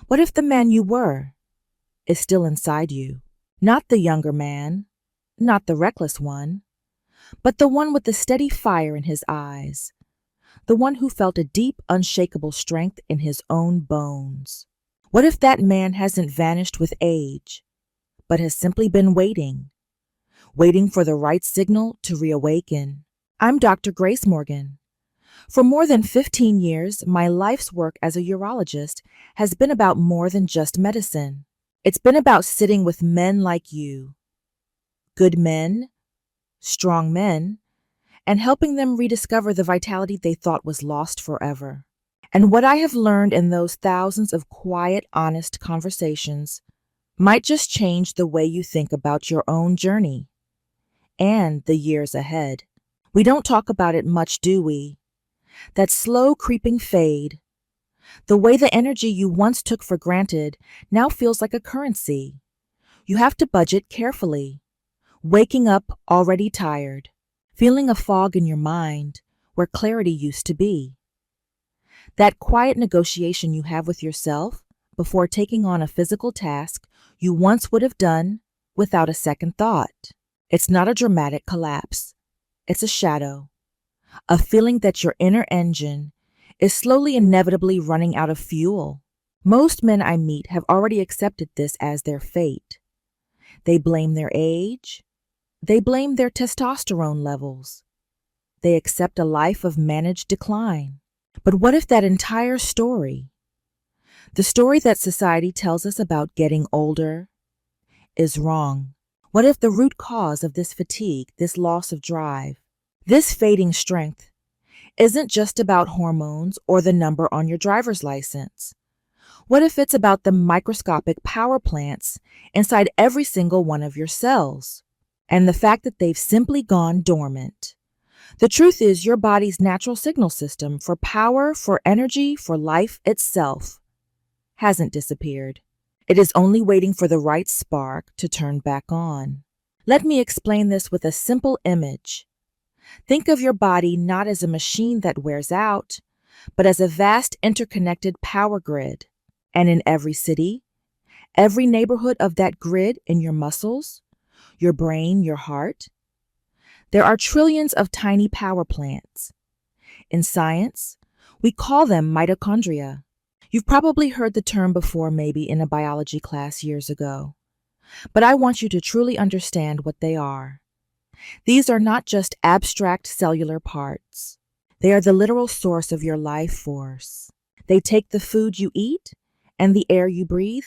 What if the man you were is still inside you? Not the younger man, not the reckless one, but the one with the steady fire in his eyes, the one who felt a deep, unshakable strength in his own bones. What if that man hasn't vanished with age, but has simply been waiting for the right signal to reawaken? I'm Dr. Grace Morgan. For more than 15 years, my life's work as a urologist has been about more than just medicine. It's been about sitting with men like you, good men, strong men, and helping them rediscover the vitality they thought was lost forever. And what I have learned in those thousands of quiet, honest conversations might just change the way you think about your own journey and the years ahead. We don't talk about it much, do we? That slow creeping fade, the way the energy you once took for granted now feels like a currency. You have to budget carefully, waking up already tired, feeling a fog in your mind where clarity used to be. That quiet negotiation you have with yourself before taking on a physical task you once would have done without a second thought. It's not a dramatic collapse. It's a shadow, a feeling that your inner engine is slowly inevitably running out of fuel. Most men I meet have already accepted this as their fate. They blame their age. They blame their testosterone levels. They accept a life of managed decline. But what if that entire story, the story that society tells us about getting older, is wrong? What if the root cause of this fatigue, this loss of drive, this fading strength, isn't just about hormones or the number on your driver's license? What if it's about the microscopic power plants inside every single one of your cells, and the fact that they've simply gone dormant? The truth is, your body's natural signal system for power, for energy, for life itself hasn't disappeared. It is only waiting for the right spark to turn back on. Let me explain this with a simple image. Think of your body not as a machine that wears out, but as a vast interconnected power grid. And in every city, every neighborhood of that grid, in your muscles, your brain, your heart, there are trillions of tiny power plants. In science, we call them mitochondria. You've probably heard the term before, maybe in a biology class years ago. But I want you to truly understand what they are. These are not just abstract cellular parts. They are the literal source of your life force. They take the food you eat and the air you breathe,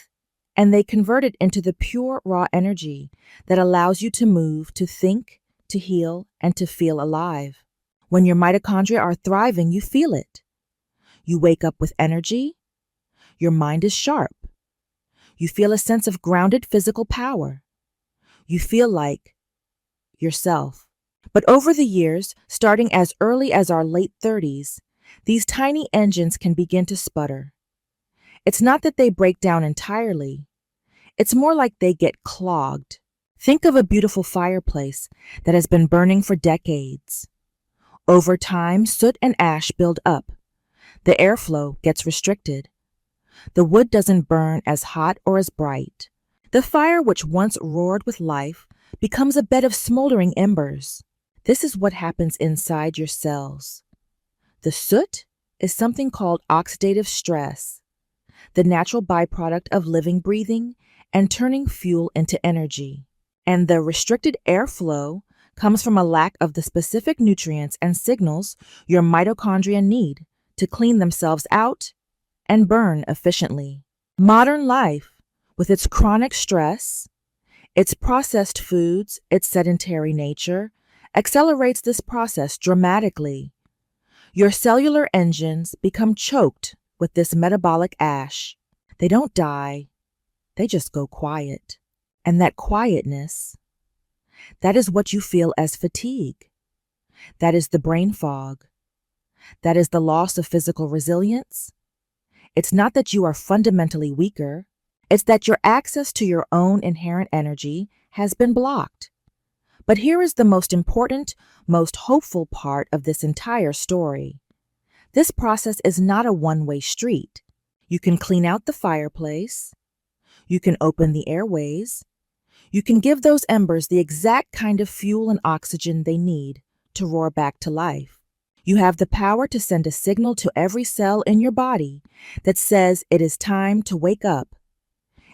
and they convert it into the pure, raw energy that allows you to move, to think, to heal, and to feel alive. When your mitochondria are thriving, you feel it. You wake up with energy. Your mind is sharp. You feel a sense of grounded physical power. You feel like yourself. But over the years, starting as early as our late 30s, these tiny engines can begin to sputter. It's not that they break down entirely. It's more like they get clogged. Think of a beautiful fireplace that has been burning for decades. Over time, soot and ash build up. The airflow gets restricted. The wood doesn't burn as hot or as bright. The fire, which once roared with life, becomes a bed of smoldering embers. This is what happens inside your cells. The soot is something called oxidative stress, the natural byproduct of living, breathing, and turning fuel into energy. And the restricted airflow comes from a lack of the specific nutrients and signals your mitochondria need to clean themselves out and burn efficiently. Modern life, with its chronic stress, its processed foods, its sedentary nature, accelerates this process dramatically. Your cellular engines become choked with this metabolic ash. They don't die, they just go quiet. And that quietness, that is what you feel as fatigue. That is the brain fog. That is the loss of physical resilience. It's not that you are fundamentally weaker. It's that your access to your own inherent energy has been blocked. But here is the most important, most hopeful part of this entire story. This process is not a one-way street. You can clean out the fireplace. You can open the airways. You can give those embers the exact kind of fuel and oxygen they need to roar back to life. You have the power to send a signal to every cell in your body that says it is time to wake up.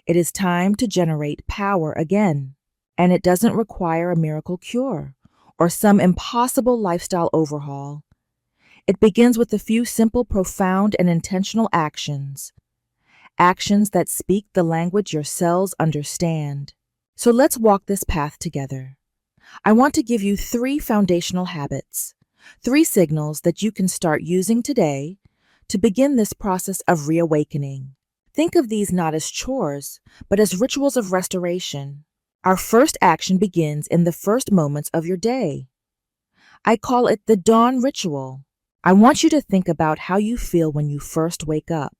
It is time to generate power again. And it doesn't require a miracle cure or some impossible lifestyle overhaul. It begins with a few simple, profound, and intentional actions. Actions that speak the language your cells understand. So let's walk this path together. I want to give you 3 foundational habits, 3 signals that you can start using today to begin this process of reawakening. Think of these not as chores, but as rituals of restoration. Our first action begins in the first moments of your day. I call it the dawn ritual. I want you to think about how you feel when you first wake up.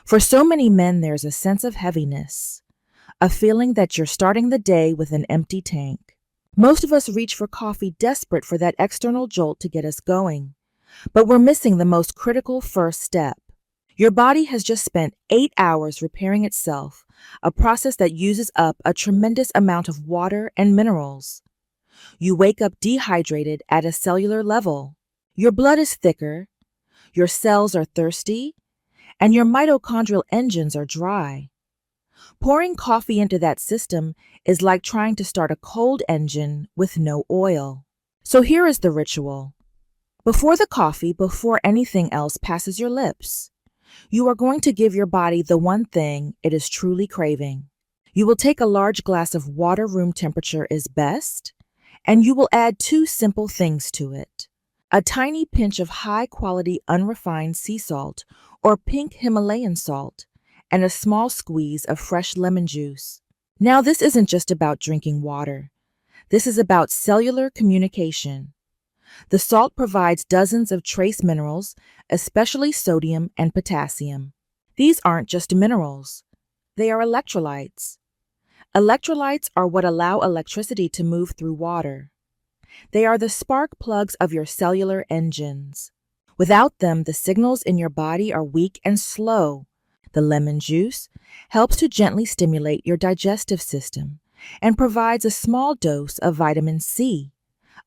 For so many men, there's a sense of heaviness, a feeling that you're starting the day with an empty tank. Most of us reach for coffee desperate for that external jolt to get us going, but we're missing the most critical first step. Your body has just spent 8 hours repairing itself, a process that uses up a tremendous amount of water and minerals. You wake up dehydrated at a cellular level. Your blood is thicker, your cells are thirsty, and your mitochondrial engines are dry. Pouring coffee into that system is like trying to start a cold engine with no oil. So here is the ritual. Before the coffee, before anything else passes your lips, you are going to give your body the one thing it is truly craving. You will take a large glass of water, room temperature is best, and you will add 2 simple things to it. A tiny pinch of high-quality unrefined sea salt or pink Himalayan salt, and a small squeeze of fresh lemon juice. Now, this isn't just about drinking water. This is about cellular communication. The salt provides dozens of trace minerals, especially sodium and potassium. These aren't just minerals. They are electrolytes. Electrolytes are what allow electricity to move through water. They are the spark plugs of your cellular engines. Without them, the signals in your body are weak and slow. The lemon juice helps to gently stimulate your digestive system and provides a small dose of vitamin C,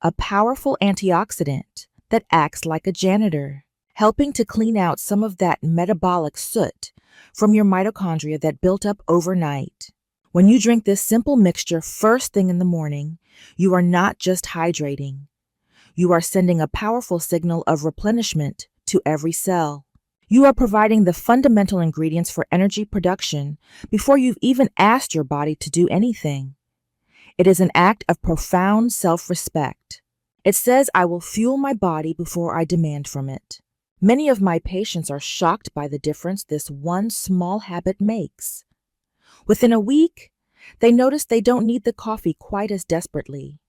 a powerful antioxidant that acts like a janitor, helping to clean out some of that metabolic soot from your mitochondria that built up overnight. When you drink this simple mixture first thing in the morning, you are not just hydrating. You are sending a powerful signal of replenishment to every cell. You are providing the fundamental ingredients for energy production before you've even asked your body to do anything. It is an act of profound self-respect. It says, I will fuel my body before I demand from it. Many of my patients are shocked by the difference this one small habit makes. Within a week, they notice they don't need the coffee quite as desperately.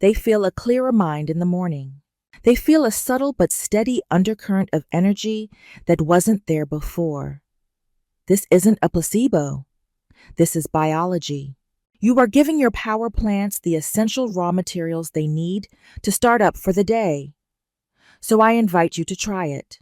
They feel a clearer mind in the morning. They feel a subtle but steady undercurrent of energy that wasn't there before. This isn't a placebo. This is biology. You are giving your power plants the essential raw materials they need to start up for the day. So I invite you to try it.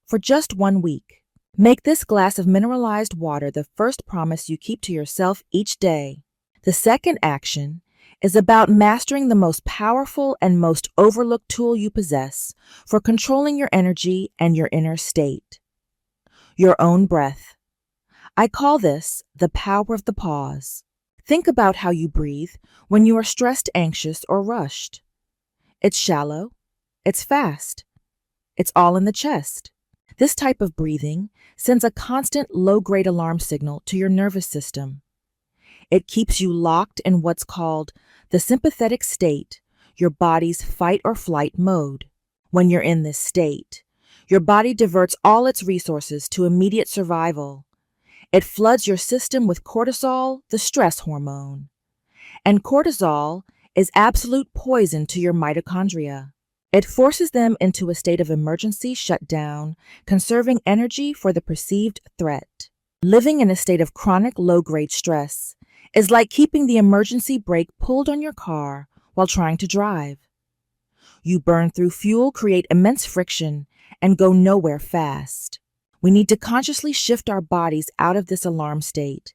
For just 1 week, make this glass of mineralized water the first promise you keep to yourself each day. The second action is about mastering the most powerful and most overlooked tool you possess for controlling your energy and your inner state. Your own breath. I call this the power of the pause. Think about how you breathe when you are stressed, anxious, or rushed. It's shallow. It's fast. It's all in the chest. This type of breathing sends a constant low-grade alarm signal to your nervous system. It keeps you locked in what's called the sympathetic state, your body's fight or flight mode. When you're in this state, your body diverts all its resources to immediate survival. It floods your system with cortisol, the stress hormone. And cortisol is absolute poison to your mitochondria. It forces them into a state of emergency shutdown, conserving energy for the perceived threat. Living in a state of chronic low-grade stress is like keeping the emergency brake pulled on your car while trying to drive. You burn through fuel, create immense friction, and go nowhere fast. We need to consciously shift our bodies out of this alarm state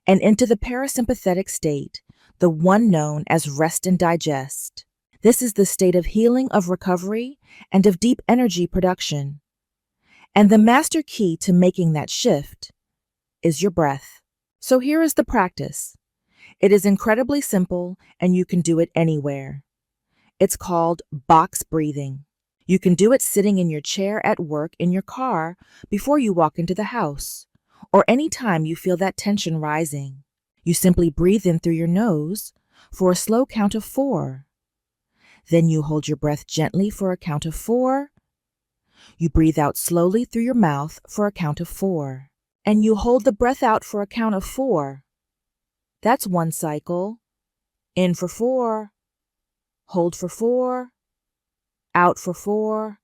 and into the parasympathetic state, the one known as rest and digest. This is the state of healing, of recovery, and of deep energy production. And the master key to making that shift is your breath. So here is the practice. It is incredibly simple and you can do it anywhere. It's called box breathing. You can do it sitting in your chair at work, in your car, before you walk into the house, or any time you feel that tension rising. You simply breathe in through your nose for a slow count of 4. Then you hold your breath gently for a count of 4. You breathe out slowly through your mouth for a count of 4. And you hold the breath out for a count of 4. That's one cycle. In for 4. Hold for 4. Out for 4.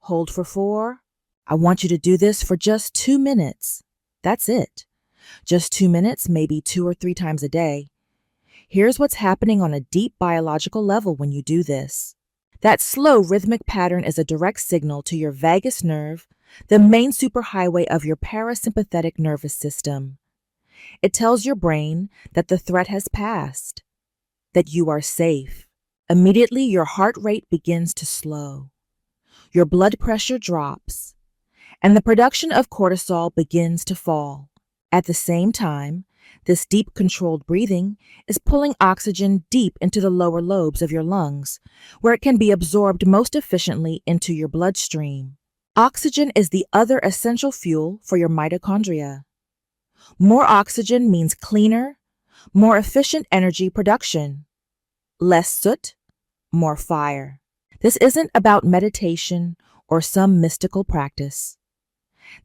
Hold for 4. I want you to do this for just 2 minutes. That's it. Just 2 minutes, maybe 2 or 3 times a day. Here's what's happening on a deep biological level when you do this. That slow rhythmic pattern is a direct signal to your vagus nerve, the main superhighway of your parasympathetic nervous system. It tells your brain that the threat has passed, that you are safe. Immediately, your heart rate begins to slow. Your blood pressure drops, and the production of cortisol begins to fall. At the same time, this deep controlled breathing is pulling oxygen deep into the lower lobes of your lungs, where it can be absorbed most efficiently into your bloodstream. Oxygen is the other essential fuel for your mitochondria. More oxygen means cleaner, more efficient energy production. Less soot, more fire. This isn't about meditation or some mystical practice.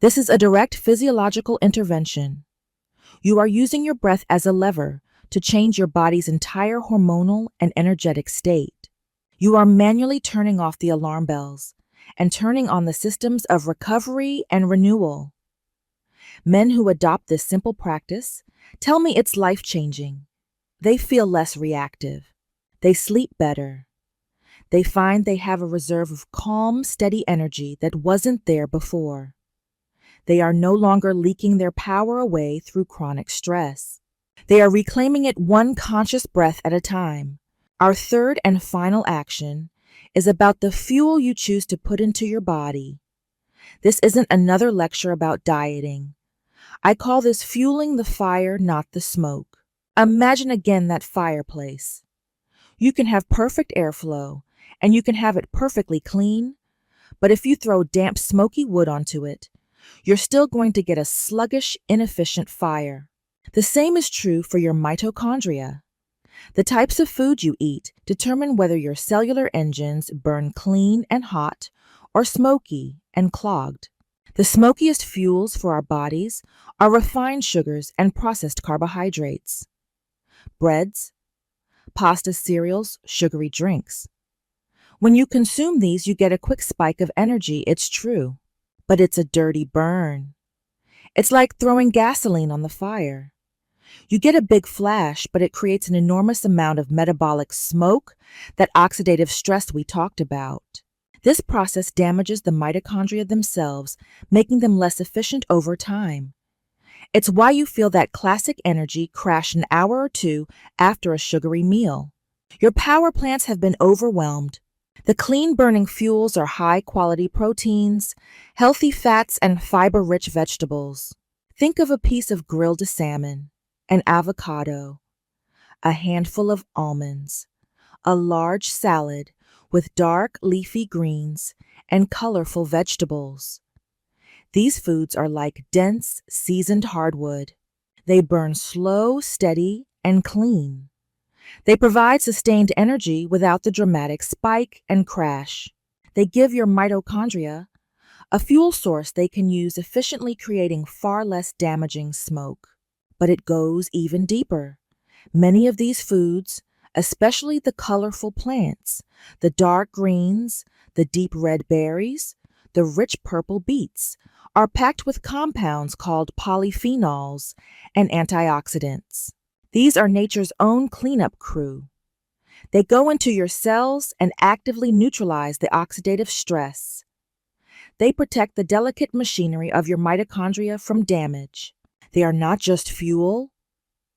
This is a direct physiological intervention. You are using your breath as a lever to change your body's entire hormonal and energetic state. You are manually turning off the alarm bells and turning on the systems of recovery and renewal. Men who adopt this simple practice tell me it's life-changing. They feel less reactive. They sleep better. They find they have a reserve of calm, steady energy that wasn't there before. They are no longer leaking their power away through chronic stress. They are reclaiming it one conscious breath at a time. Our third and final action is about the fuel you choose to put into your body. This isn't another lecture about dieting. I call this fueling the fire, not the smoke. Imagine again that fireplace. You can have perfect airflow, and you can have it perfectly clean, but if you throw damp, smoky wood onto it, you're still going to get a sluggish, inefficient fire. The same is true for your mitochondria. The types of food you eat determine whether your cellular engines burn clean and hot or smoky and clogged. The smokiest fuels for our bodies are refined sugars and processed carbohydrates. Breads, pasta, cereals, sugary drinks. When you consume these, you get a quick spike of energy, it's true, but it's a dirty burn. It's like throwing gasoline on the fire. You get a big flash, but it creates an enormous amount of metabolic smoke, that oxidative stress we talked about. This process damages the mitochondria themselves, making them less efficient over time. It's why you feel that classic energy crash an hour or 2 after a sugary meal. Your power plants have been overwhelmed. The clean-burning fuels are high-quality proteins, healthy fats, and fiber-rich vegetables. Think of a piece of grilled salmon, an avocado, a handful of almonds, a large salad with dark leafy greens and colorful vegetables. These foods are like dense, seasoned hardwood. They burn slow, steady, and clean. They provide sustained energy without the dramatic spike and crash. They give your mitochondria a fuel source they can use efficiently, creating far less damaging smoke. But it goes even deeper. Many of these foods, especially the colorful plants, the dark greens, the deep red berries, the rich purple beets, are packed with compounds called polyphenols and antioxidants. These are nature's own cleanup crew. They go into your cells and actively neutralize the oxidative stress. They protect the delicate machinery of your mitochondria from damage. They are not just fuel,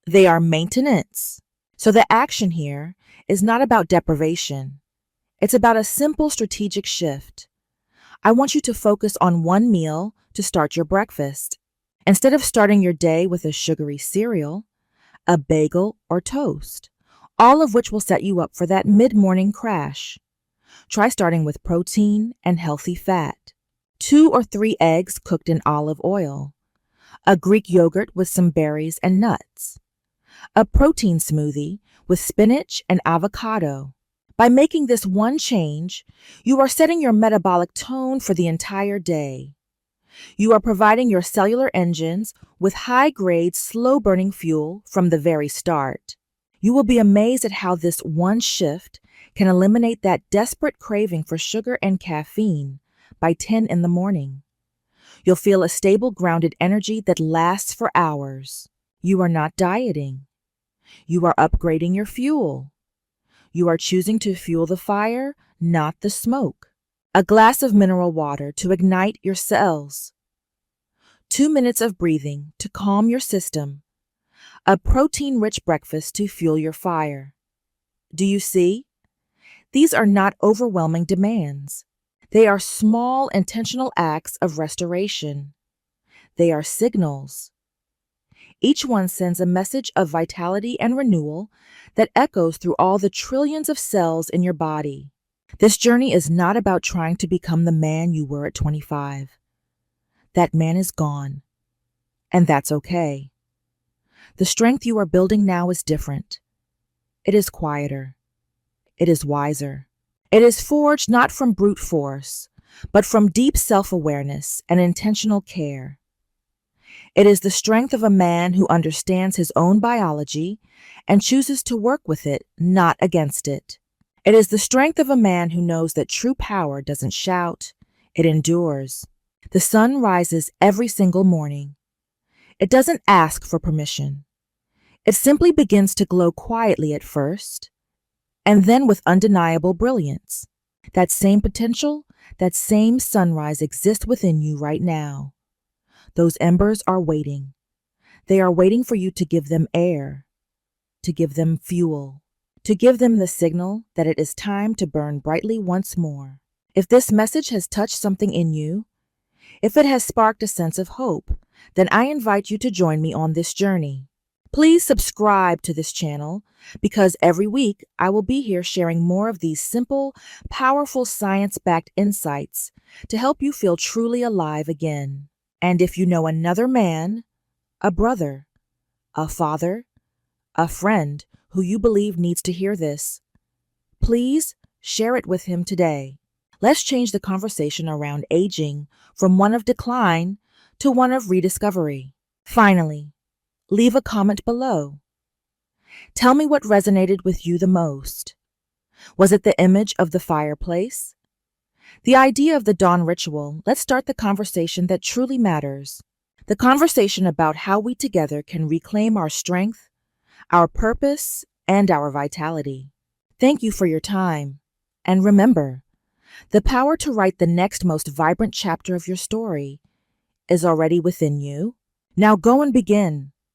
they are maintenance. So the action here is not about deprivation. It's about a simple strategic shift. I want you to focus on one meal to start your breakfast. Instead of starting your day with a sugary cereal, a bagel or toast, all of which will set you up for that mid-morning crash. Try starting with protein and healthy fat. 2 or 3 eggs cooked in olive oil. A Greek yogurt with some berries and nuts. A protein smoothie with spinach and avocado. By making this one change, you are setting your metabolic tone for the entire day. You are providing your cellular engines with high-grade, slow-burning fuel from the very start. You will be amazed at how this one shift can eliminate that desperate craving for sugar and caffeine by 10 in the morning. You'll feel a stable, grounded energy that lasts for hours. You are not dieting. You are upgrading your fuel. You are choosing to fuel the fire, not the smoke. A glass of mineral water to ignite your cells. 2 minutes of breathing to calm your system. A protein-rich breakfast to fuel your fire. Do you see? These are not overwhelming demands. They are small, intentional acts of restoration. They are signals. Each one sends a message of vitality and renewal that echoes through all the trillions of cells in your body. This journey is not about trying to become the man you were at 25. That man is gone, and that's okay. The strength you are building now is different. It is quieter. It is wiser. It is forged not from brute force, but from deep self-awareness and intentional care. It is the strength of a man who understands his own biology and chooses to work with it, not against it. It is the strength of a man who knows that true power doesn't shout, it endures. The sun rises every single morning. It doesn't ask for permission. It simply begins to glow quietly at first, and then with undeniable brilliance. That same potential, that same sunrise exists within you right now. Those embers are waiting. They are waiting for you to give them air, to give them fuel, to give them the signal that it is time to burn brightly once more. If this message has touched something in you, if it has sparked a sense of hope, then I invite you to join me on this journey. Please subscribe to this channel because every week I will be here sharing more of these simple, powerful science-backed insights to help you feel truly alive again. And if you know another man, a brother, a father, a friend who you believe needs to hear this, please share it with him today. Let's change the conversation around aging from one of decline to one of rediscovery. Finally, leave a comment below. Tell me what resonated with you the most. Was it the image of the fireplace? The idea of the dawn ritual? Let's start the conversation that truly matters. The conversation about how we together can reclaim our strength, our purpose, and our vitality. Thank you for your time. And remember, the power to write the next most vibrant chapter of your story is already within you. Now go and begin.